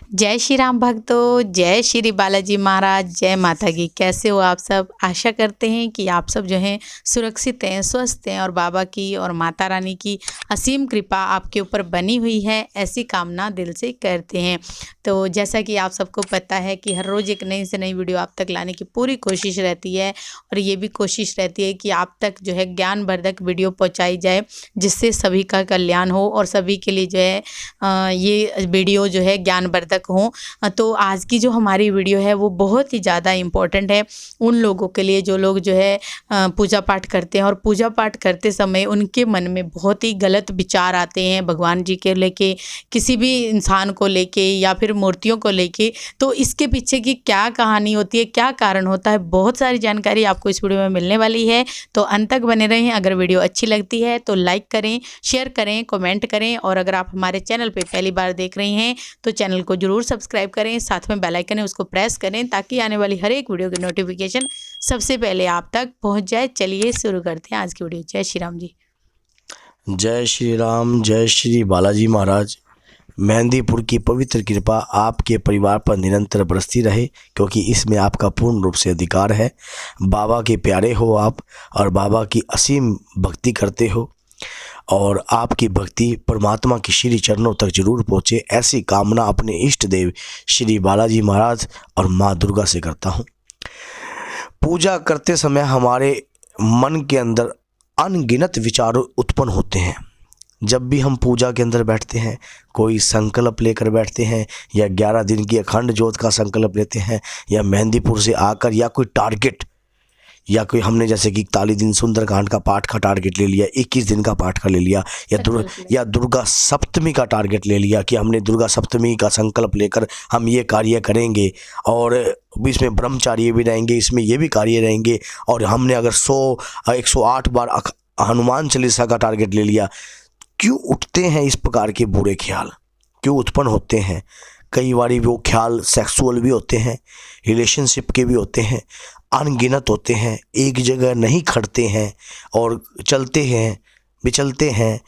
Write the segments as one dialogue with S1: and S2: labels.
S1: जय श्री राम भक्तों, जय श्री बालाजी महाराज, जय माता की। कैसे हो आप सब? आशा करते हैं कि आप सब जो हैं सुरक्षित हैं, स्वस्थ हैं और बाबा की और माता रानी की असीम कृपा आपके ऊपर बनी हुई है, ऐसी कामना दिल से करते हैं। तो जैसा कि आप सबको पता है कि हर रोज़ एक नई से नई वीडियो आप तक लाने की पूरी कोशिश रहती है और ये भी कोशिश रहती है कि आप तक जो है ज्ञानवर्धक वीडियो पहुँचाई जाए, जिससे सभी का कल्याण हो और सभी के लिए जो है ये वीडियो जो है ज्ञानवर्धक हों। तो आज की जो हमारी वीडियो है वो बहुत ही ज़्यादा इम्पोर्टेंट है उन लोगों के लिए जो लोग जो है पूजा पाठ करते हैं और पूजा पाठ करते समय उनके मन में बहुत ही गलत विचार आते हैं भगवान जी के लेके, किसी भी इंसान को लेके या फिर मूर्तियों को लेके। तो इसके पीछे की क्या कहानी होती है, क्या कारण होता है, बहुत सारी जानकारी आपको इस वीडियो में मिलने वाली है। तो अंत तक बने रहें। अगर वीडियो अच्छी लगती है तो लाइक करें, शेयर करें, कमेंट करें और अगर आप हमारे चैनल पे पहली बार देख रहे हैं तो चैनल को जरूर सब्सक्राइब करें, साथ में बेल आइकन है उसको प्रेस करें ताकि आने वाली हर एक वीडियो की नोटिफिकेशन सबसे पहले आप तक पहुंच जाए। चलिए शुरू करते हैं आज की वीडियो। जय श्री राम जी।
S2: जय श्री राम, जय श्री बालाजी महाराज। मेहंदीपुर की पवित्र कृपा आपके परिवार पर निरंतर बरसती रहे, क्योंकि इसमें आपका पूर्ण रूप से अधिकार है। बाबा के प्यारे हो आप और बाबा की असीम भक्ति करते हो और आपकी भक्ति परमात्मा के श्री चरणों तक जरूर पहुँचे, ऐसी कामना अपने इष्ट देव श्री बालाजी महाराज और माँ दुर्गा से करता हूँ। पूजा करते समय हमारे मन के अंदर अनगिनत विचार उत्पन्न होते हैं। जब भी हम पूजा के अंदर बैठते हैं, कोई संकल्प लेकर बैठते हैं या 11 दिन की अखंड ज्योत का संकल्प लेते हैं या मेहंदीपुर से आकर या कोई टारगेट या कोई हमने जैसे कि 41 दिन सुंदरकांड का पाठ का टारगेट ले लिया, 21 दिन का पाठ का ले लिया या दुर्गा सप्तमी का टारगेट ले लिया कि हमने दुर्गा सप्तमी का संकल्प लेकर हम ये कार्य करेंगे और इसमें ब्रह्मचार्य भी रहेंगे, इसमें ये भी कार्य रहेंगे और हमने अगर 108 बार हनुमान चालीसा का टारगेट ले लिया। क्यों उठते हैं इस प्रकार के बुरे ख्याल, क्यों उत्पन्न होते हैं? कई बार वो ख्याल सेक्सुअल भी होते हैं, रिलेशनशिप के भी होते हैं, अनगिनत होते हैं, एक जगह नहीं खड़ते हैं और चलते हैं, विचलते हैं।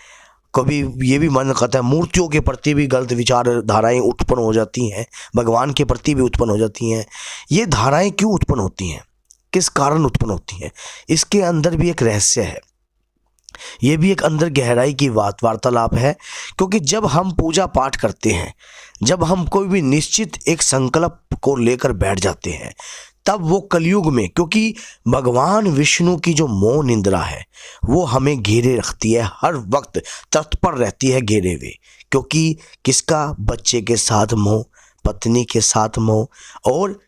S2: कभी ये भी मन करता है मूर्तियों के प्रति भी गलत विचारधाराएं उत्पन्न हो जाती हैं, भगवान के प्रति भी उत्पन्न हो जाती हैं। ये धाराएं क्यों उत्पन्न होती हैं, किस कारण उत्पन्न होती हैं? इसके अंदर भी एक रहस्य है, ये भी एक अंदर गहराई की वार्तालाप है। क्योंकि जब हम पूजा पाठ करते हैं, जब हम कोई भी निश्चित एक संकल्प को लेकर बैठ जाते हैं, तब वो कलयुग में, क्योंकि भगवान विष्णु की जो मोह निंद्रा है वो हमें घेरे रखती है, हर वक्त तत्पर रहती है घेरे हुए। क्योंकि किसका? बच्चे के साथ मोह, पत्नी के साथ मोह और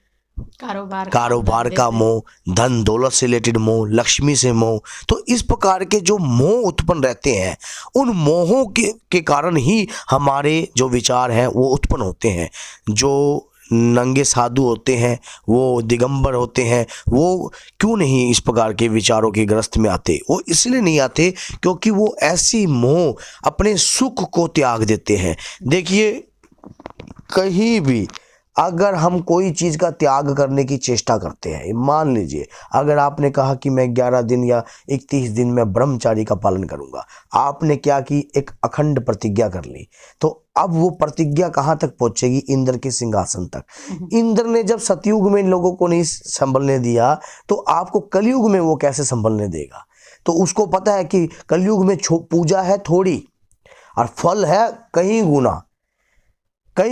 S2: कारोबार का मोह, धन दौलत से रिलेटेड मोह, लक्ष्मी से मोह। तो इस प्रकार के जो मोह उत्पन्न रहते हैं, उन मोहों के कारण ही हमारे जो विचार हैं वो उत्पन्न होते हैं। जो नंगे साधु होते हैं, वो दिगंबर होते हैं, वो क्यों नहीं इस प्रकार के विचारों के ग्रस्त में आते? वो इसलिए नहीं आते क्योंकि वो ऐसी मोह अपने सुख को त्याग देते हैं। देखिए, कहीं भी अगर हम कोई चीज़ का त्याग करने की चेष्टा करते हैं, मान लीजिए अगर आपने कहा कि मैं 11 दिन या 31 दिन में ब्रह्मचारी का पालन करूंगा, आपने क्या की? एक अखंड प्रतिज्ञा कर ली। तो अब वो प्रतिज्ञा कहाँ तक पहुंचेगी? इंद्र के सिंहासन तक। इंद्र ने जब सतयुग में इन लोगों को नहीं संभलने दिया, तो आपको कलयुग में वो कैसे संभलने देगा? तो उसको पता है कि कलयुग में पूजा है थोड़ी और फल है कई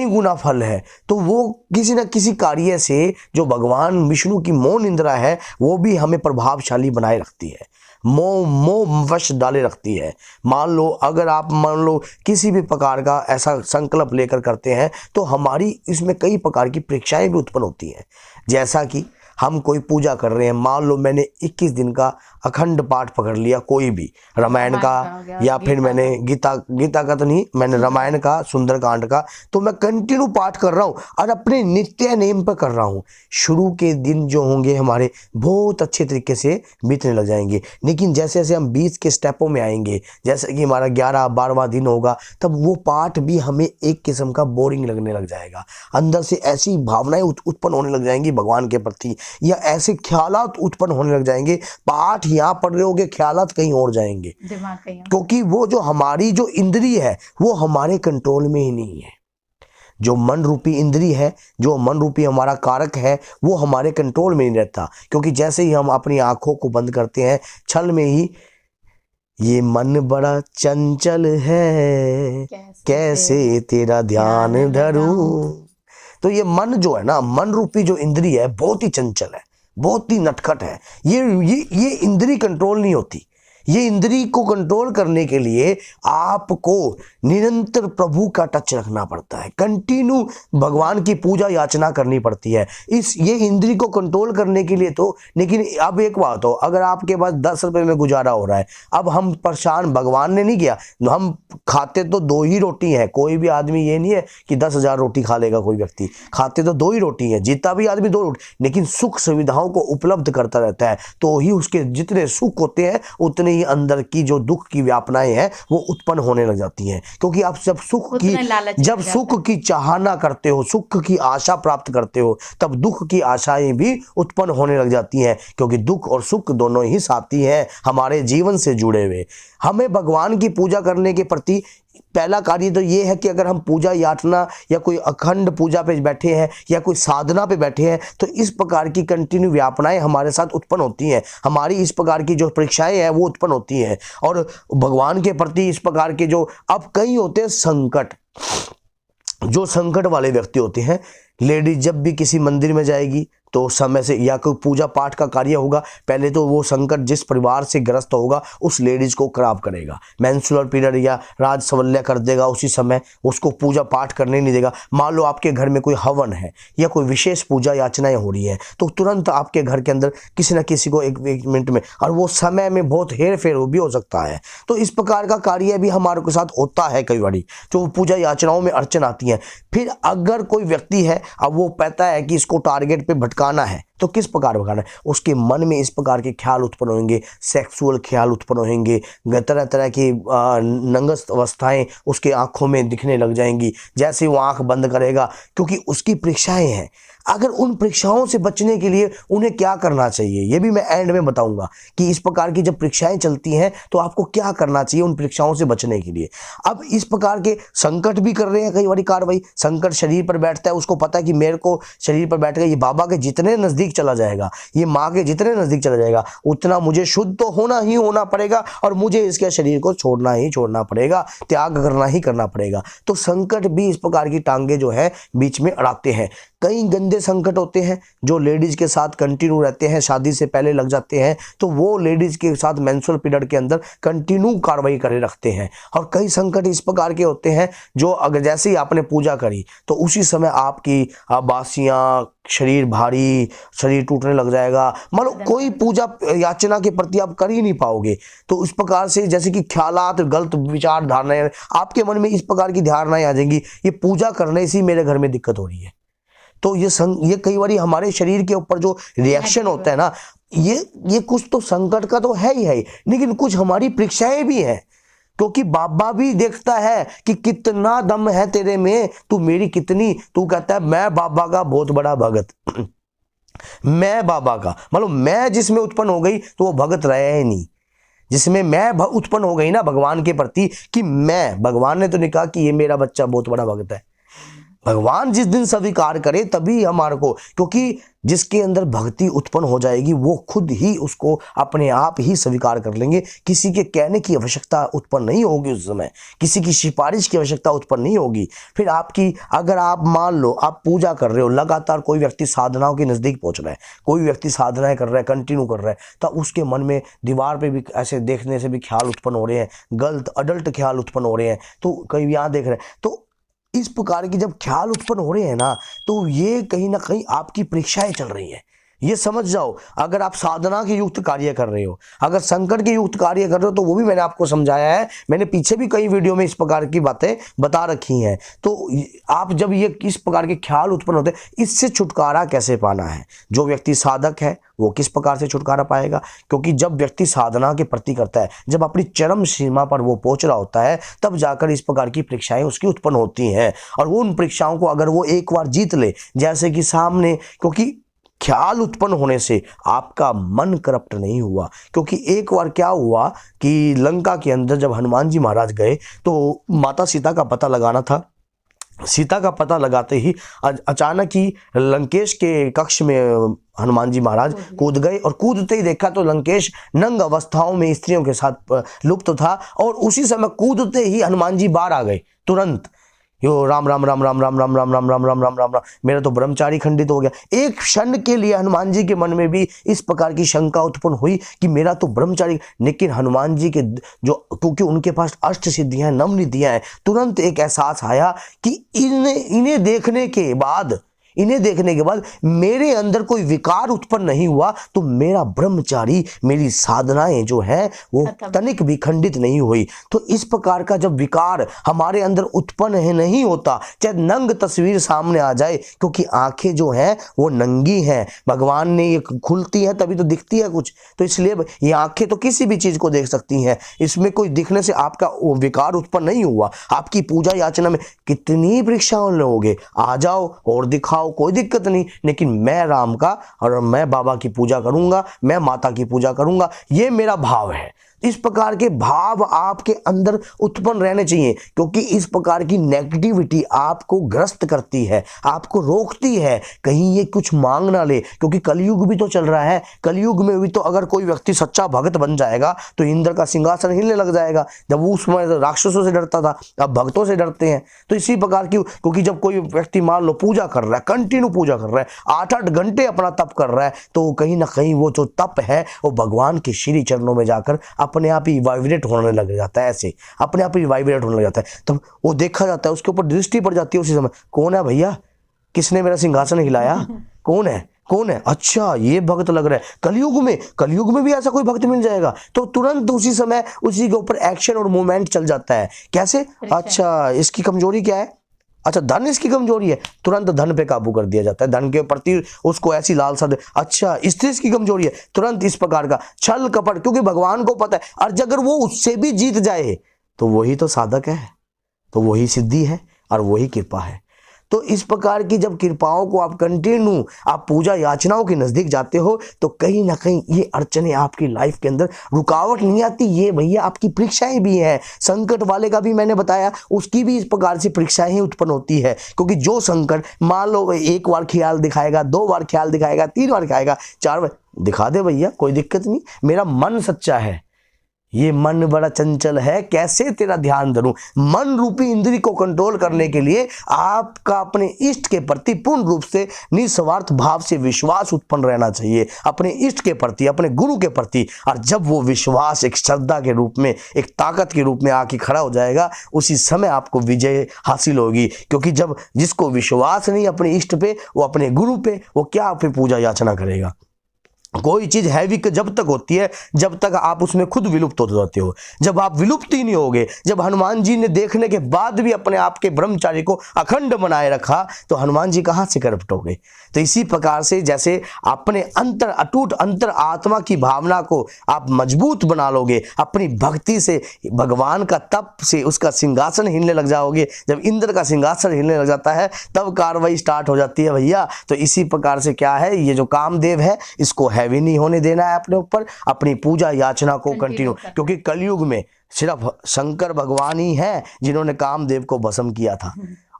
S2: गुना फल है। तो वो किसी न किसी कार्य से जो भगवान विष्णु की मोह निंद्रा है वो भी हमें प्रभावशाली बनाए रखती है, मोह वश डाले रखती है। मान लो किसी भी प्रकार का ऐसा संकल्प लेकर करते हैं तो हमारी इसमें कई प्रकार की परीक्षाएं भी उत्पन्न होती हैं। जैसा कि हम कोई पूजा कर रहे हैं, मान लो मैंने 21 दिन का अखंड पाठ पकड़ लिया, कोई भी रामायण का या फिर मैंने गीता का तो नहीं, मैंने रामायण का, सुंदरकांड का, तो मैं कंटिन्यू पाठ कर रहा हूँ और अपने नित्य नेम पर कर रहा हूँ। शुरू के दिन जो होंगे हमारे बहुत अच्छे तरीके से बीतने लग जाएंगे, लेकिन जैसे जैसे हम 20 के स्टेपों में आएंगे, जैसे कि हमारा 11-12वां दिन होगा, तब वो पाठ भी हमें एक किस्म का बोरिंग लगने लग जाएगा। अंदर से ऐसी भावनाएं उत्पन्न होने लग जाएंगी भगवान के प्रति, या ऐसे ख्यालात उत्पन्न होने लग जाएंगे। पाठ यहाँ पढ़ रहे होगे, ख्यालात कहीं और जाएंगे, क्योंकि वो जो हमारी जो इंद्रिय है वो हमारे कंट्रोल में ही नहीं है। जो मन रूपी इंद्री है, जो मन रूपी हमारा कारक है, वो हमारे कंट्रोल में नहीं रहता। क्योंकि जैसे ही हम अपनी आंखों को बंद करते हैं, क्षण में ही ये मन बड़ा चंचल है, कैसे तेरा ध्यान धरूं। तो ये मन जो है ना, मन रूपी जो इंद्री है, बहुत ही चंचल है, बहुत ही नटखट है। ये इंद्री कंट्रोल नहीं होती। ये इंद्री को कंट्रोल करने के लिए आपको निरंतर प्रभु का टच रखना पड़ता है, कंटिन्यू भगवान की पूजा याचना करनी पड़ती है ये इंद्री को कंट्रोल करने के लिए। तो लेकिन अब एक बात हो, अगर आपके पास 10 रुपए में गुजारा हो रहा है, अब हम परेशान, भगवान ने नहीं किया, हम खाते तो 2 ही रोटी हैं। कोई भी आदमी ये नहीं है कि 10,000 रोटी खा लेगा, कोई व्यक्ति खाते तो 2 ही रोटी है, जितना भी आदमी 2 रोटी, लेकिन सुख सुविधाओं को उपलब्ध करता रहता है, तो ही उसके जितने सुख होते हैं उतने ही अंदर की जो दुख की व्यापनाएं हैं वो उत्पन्न होने लग जाती हैं। क्योंकि आप जब सुख की चाहना करते हो, सुख की आशा प्राप्त करते हो, तब दुख की आशाएं भी उत्पन्न होने लग जाती हैं। क्योंकि दुख और सुख दोनों ही साथी हैं हमारे जीवन से जुड़े हुए। हमें भगवान की पूजा करने के प्रति पहला कार्य तो ये है कि अगर हम पूजा याचना या कोई अखंड पूजा पे बैठे हैं या कोई साधना पे बैठे हैं, तो इस प्रकार की कंटिन्यू व्यापनाएं हमारे साथ उत्पन्न होती हैं, हमारी इस प्रकार की जो परीक्षाएं हैं वो उत्पन्न होती हैं। और भगवान के प्रति इस प्रकार के जो, अब कई होते हैं संकट, जो संकट वाले व्यक्ति होते हैं, लेडीज जब भी किसी मंदिर में जाएगी तो समय से, या कोई पूजा पाठ का कार्य होगा, पहले तो वो संकट जिस परिवार से ग्रस्त होगा उस लेडीज को खराब करेगा, मेंस्ट्रुअल पीरियड या राज सवल्य कर देगा, उसी समय उसको पूजा पाठ करने नहीं देगा। मान लो आपके घर में कोई हवन है या कोई विशेष पूजा याचनाएं हो रही है, तो तुरंत आपके घर के अंदर किसी न किसी को एक मिनट में, और वो समय में बहुत हेर फेर भी हो सकता है। तो इस प्रकार का कार्य भी हमारे साथ होता है कई बारी, जो पूजा याचनाओं में अड़चन आती है। फिर अगर कोई व्यक्ति है, अब वो पता है कि इसको टारगेट पे भटकाना है, तो किस प्रकार भटकाना है, उसके मन में इस प्रकार के ख्याल उत्पन्न होंगे, सेक्सुअल ख्याल उत्पन्न होंगे, तरह तरह की नंगस अवस्थाएं उसके आंखों में दिखने लग जाएंगी जैसे वो आंख बंद करेगा, क्योंकि उसकी परीक्षाएं हैं। अगर उन परीक्षाओं से बचने के लिए उन्हें क्या करना चाहिए, ये भी मैं एंड में बताऊंगा कि इस प्रकार की जब परीक्षाएं चलती हैं तो आपको क्या करना चाहिए उन परीक्षाओं से बचने के लिए। अब इस प्रकार के संकट भी कर रहे हैं कई बारी कार्रवाई, संकट शरीर पर बैठता है, उसको पता है कि मेरे को शरीर पर बैठ कर ये बाबा के जितने नजदीक चला जाएगा, ये माँ के जितने नजदीक चला जाएगा, उतना मुझे शुद्ध तो होना ही होना पड़ेगा और मुझे इसके शरीर को छोड़ना ही छोड़ना पड़ेगा, त्याग करना ही करना पड़ेगा। तो संकट भी इस प्रकार की टांगे जो है बीच में अड़ाते हैं। कई गंदे संकट होते हैं जो लेडीज के साथ कंटिन्यू रहते हैं, शादी से पहले लग जाते हैं, तो वो लेडीज के साथ मेंस्ट्रुअल पीरियड के अंदर कंटिन्यू कार्रवाई करे रखते हैं। और कई संकट इस प्रकार के होते हैं जो अगर जैसे ही आपने पूजा करी तो उसी समय आपकी बासियां, शरीर भारी, शरीर टूटने लग जाएगा, मतलब कोई पूजा याचना के प्रति आप कर ही नहीं पाओगे। तो इस प्रकार से जैसे कि ख्यालात, गलत विचार, धारणाएं आपके मन में इस प्रकार की धारणाएं आ जाएंगी, ये पूजा करने से मेरे घर में दिक्कत हो रही है। तो ये कई बार हमारे शरीर के ऊपर जो रिएक्शन होता है ना, ये कुछ तो संकट का तो है ही, लेकिन कुछ हमारी परीक्षाएं भी हैं। क्योंकि बाबा भी देखता है कि कितना दम है तेरे में, तू मेरी कितनी, तू कहता है मैं बाबा का बहुत बड़ा भगत मैं बाबा का, मतलब मैं जिसमें उत्पन्न हो गई तो वो भगत रहे ही नहीं। जिसमें मैं उत्पन्न हो गई ना भगवान के प्रति, कि मैं, भगवान ने तो नहीं कहा कि ये मेरा बच्चा बहुत बड़ा भगत है। भगवान जिस दिन स्वीकार करे तभी हमारे को, क्योंकि जिसके अंदर भक्ति उत्पन्न हो जाएगी वो खुद ही उसको अपने आप ही स्वीकार कर लेंगे। किसी के कहने की आवश्यकता उत्पन्न नहीं होगी, उस समय किसी की सिफारिश की आवश्यकता उत्पन्न नहीं होगी। फिर आपकी, अगर आप मान लो आप पूजा कर रहे हो, लगातार कोई व्यक्ति साधनाओं के नज़दीक पहुंच रहा है, कोई व्यक्ति साधनाएं कर रहा है, कंटिन्यू कर रहा है, तो उसके मन में दीवार पे भी ऐसे देखने से भी ख्याल उत्पन्न हो रहे हैं, गलत अडल्ट ख्याल उत्पन्न हो रहे हैं, तो कहीं यहाँ देख रहे हैं। तो इस प्रकार की जब ख्याल उत्पन्न हो रहे हैं ना, तो ये कहीं ना कहीं आपकी परीक्षाएं चल रही हैं, ये समझ जाओ। अगर आप साधना के युक्त कार्य कर रहे हो, अगर संकट के युक्त कार्य कर रहे हो, तो वो भी मैंने आपको समझाया है, मैंने पीछे भी कई वीडियो में इस प्रकार की बातें बता रखी हैं। तो आप जब ये किस प्रकार के ख्याल उत्पन्न होते हैं, इससे छुटकारा कैसे पाना है, जो व्यक्ति साधक है वो किस प्रकार से छुटकारा पाएगा। क्योंकि जब व्यक्ति साधना के प्रति करता है, जब अपनी चरम सीमा पर वो पहुंच रहा होता है, तब जाकर इस प्रकार की परीक्षाएं उसकी उत्पन्न होती हैं। और वो उन परीक्षाओं को अगर वो एक बार जीत ले, जैसे कि सामने, क्योंकि ख्याल उत्पन्न होने से आपका मन करप्ट नहीं हुआ। क्योंकि एक बार क्या हुआ कि लंका के अंदर जब हनुमान जी महाराज गए, तो माता सीता का पता लगाना था सीता का पता लगाते ही अचानक ही लंकेश के कक्ष में हनुमान जी महाराज कूद गए, और कूदते ही देखा तो लंकेश नंग अवस्थाओं में स्त्रियों के साथ लुप्त था, और उसी समय कूदते ही हनुमान जी बाहर आ गए तुरंत। यो राम राम राम राम राम राम राम राम राम राम राम राम राम, मेरा तो ब्रह्मचारी खंडित हो गया। एक क्षण के लिए हनुमान जी के मन में भी इस प्रकार की शंका उत्पन्न हुई कि मेरा तो ब्रह्मचारी, लेकिन हनुमान जी के जो, क्योंकि उनके पास अष्ट सिद्धियां, नव निधियां हैं, तुरंत एक एहसास आया कि इन्हें देखने के बाद मेरे अंदर कोई विकार उत्पन्न नहीं हुआ तो मेरा ब्रह्मचारी, मेरी साधनाएं जो है वो तनिक भी खंडित नहीं हुई। तो इस प्रकार का जब विकार हमारे अंदर उत्पन्न है नहीं होता, चाहे नंग तस्वीर सामने आ जाए, क्योंकि आंखें जो हैं वो नंगी हैं, भगवान ने ये खुलती है तभी तो दिखती है कुछ, तो इसलिए ये आंखें तो किसी भी चीज को देख सकती हैं, इसमें कोई दिखने से आपका विकार उत्पन्न नहीं हुआ। आपकी पूजा याचना में कितनी परीक्षाओं लोगे, आ जाओ और दिखाओ, कोई दिक्कत नहीं, लेकिन मैं राम का और मैं बाबा की पूजा करूंगा, मैं माता की पूजा करूंगा, ये मेरा भाव है। इस प्रकार के भाव आपके अंदर उत्पन्न रहने चाहिए, क्योंकि इस प्रकार की नेगेटिविटी आपको ग्रस्त करती है, आपको रोकती है कहीं ये कुछ मांग ना ले, क्योंकि कलयुग भी तो चल रहा है। कलयुग में भी तो अगर कोई व्यक्ति सच्चा भक्त बन जाएगा तो इंद्र का सिंहासन हिलने लग जाएगा। जब वो उसमें राक्षसों से डरता था, अब भक्तों से डरते हैं। तो इसी प्रकार की, क्योंकि जब कोई व्यक्ति मान लो पूजा कर रहा है, कंटिन्यू पूजा कर रहा है, 8-8 घंटे अपना तप कर रहा है, तो कहीं ना कहीं वो जो तप है वो भगवान के श्री चरणों में जाकर अपने आप ही वाइब्रेट होने लग जाता है, ऐसे अपने आप ही वाइब्रेट होने लग जाता है। तब वो देखा जाता है, उसके ऊपर दृष्टि पड़ जाती है उसी समय, कौन है भैया, किसने मेरा सिंहासन हिलाया, कौन है, अच्छा ये भक्त लग रहा है। कलयुग में भी ऐसा कोई भक्त मिल जाएगा तो तुरंत उसी समय उसी के ऊपर एक्शन और मूवमेंट चल जाता है। कैसे, अच्छा इसकी कमजोरी क्या है, अच्छा धन इसकी कमजोरी है, तुरंत धन पे काबू कर दिया जाता है, धन के प्रति उसको ऐसी लालसा दे। अच्छा स्त्री की कमजोरी है, तुरंत इस प्रकार का छल कपट, क्योंकि भगवान को पता है, और अगर वो उससे भी जीत जाए तो वही तो साधक है, तो वही सिद्धि है और वही कृपा है। तो इस प्रकार की जब कृपाओं को आप कंटिन्यू आप पूजा याचनाओं के नजदीक जाते हो तो कहीं ना कहीं ये अड़चने आपकी लाइफ के अंदर रुकावट नहीं आती। ये भैया आपकी परीक्षाएं भी हैं, संकट वाले का भी मैंने बताया, उसकी भी इस प्रकार से परीक्षाएं ही उत्पन्न होती है। क्योंकि जो संकट मान लो 1 बार ख्याल दिखाएगा, 2 बार ख्याल दिखाएगा, 3 बार दिखाएगा, 4 बार दिखा दे भैया, कोई दिक्कत नहीं, मेरा मन सच्चा है, ये मन बड़ा चंचल है, कैसे तेरा ध्यान धरूं। मन रूपी इंद्री को कंट्रोल करने के लिए आपका अपने इष्ट के प्रति पूर्ण रूप से निस्वार्थ भाव से विश्वास उत्पन्न रहना चाहिए, अपने इष्ट के प्रति, अपने गुरु के प्रति। और जब वो विश्वास एक श्रद्धा के रूप में, एक ताकत के रूप में आके खड़ा हो जाएगा, उसी समय आपको विजय हासिल होगी। क्योंकि जब जिसको विश्वास नहीं अपने इष्ट पे, वो अपने गुरु पे, वो क्या पे पूजा याचना करेगा। कोई चीज हैवी जब तक होती है जब तक आप उसमें खुद विलुप्त हो जाते हो। जब आप विलुप्त ही नहीं होगे, जब हनुमान जी ने देखने के बाद भी अपने आप के ब्रह्मचारी को अखंड बनाए रखा, तो हनुमान जी कहां से करपटोगे। तो इसी प्रकार से जैसे अपने अंतर अटूट अंतर आत्मा की भावना को आप मजबूत बना लोगे, अपनी भक्ति से, भगवान का तप से उसका सिंहासन हिलने लग जाओगे। जब इंद्र का सिंहासन हिलने लग जाता है तब कार्रवाई स्टार्ट हो जाती है भैया। तो इसी प्रकार से क्या है, ये जो कामदेव है इसको हैवी नहीं होने देना है अपने ऊपर, अपनी पूजा याचना को कंटिन्यू, क्योंकि कलयुग में सिर्फ शंकर भगवान ही हैं जिन्होंने कामदेव को भस्म किया था,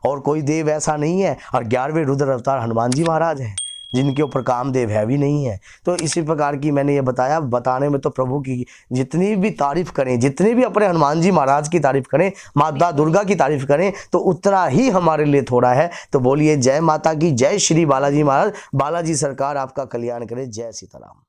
S2: और कोई देव ऐसा नहीं है। और 11वें रुद्र अवतार हनुमान जी महाराज हैं जिनके ऊपर कामदेव हैवी नहीं है। तो इसी प्रकार की मैंने ये बताया, बताने में तो प्रभु की जितनी भी तारीफ करें, जितने भी अपने हनुमान जी महाराज की तारीफ करें, माता दुर्गा की तारीफ करें, तो उतना ही हमारे लिए थोड़ा है। तो बोलिए जय माता की, जय श्री बालाजी महाराज, बालाजी सरकार आपका कल्याण करे। जय सीताराम।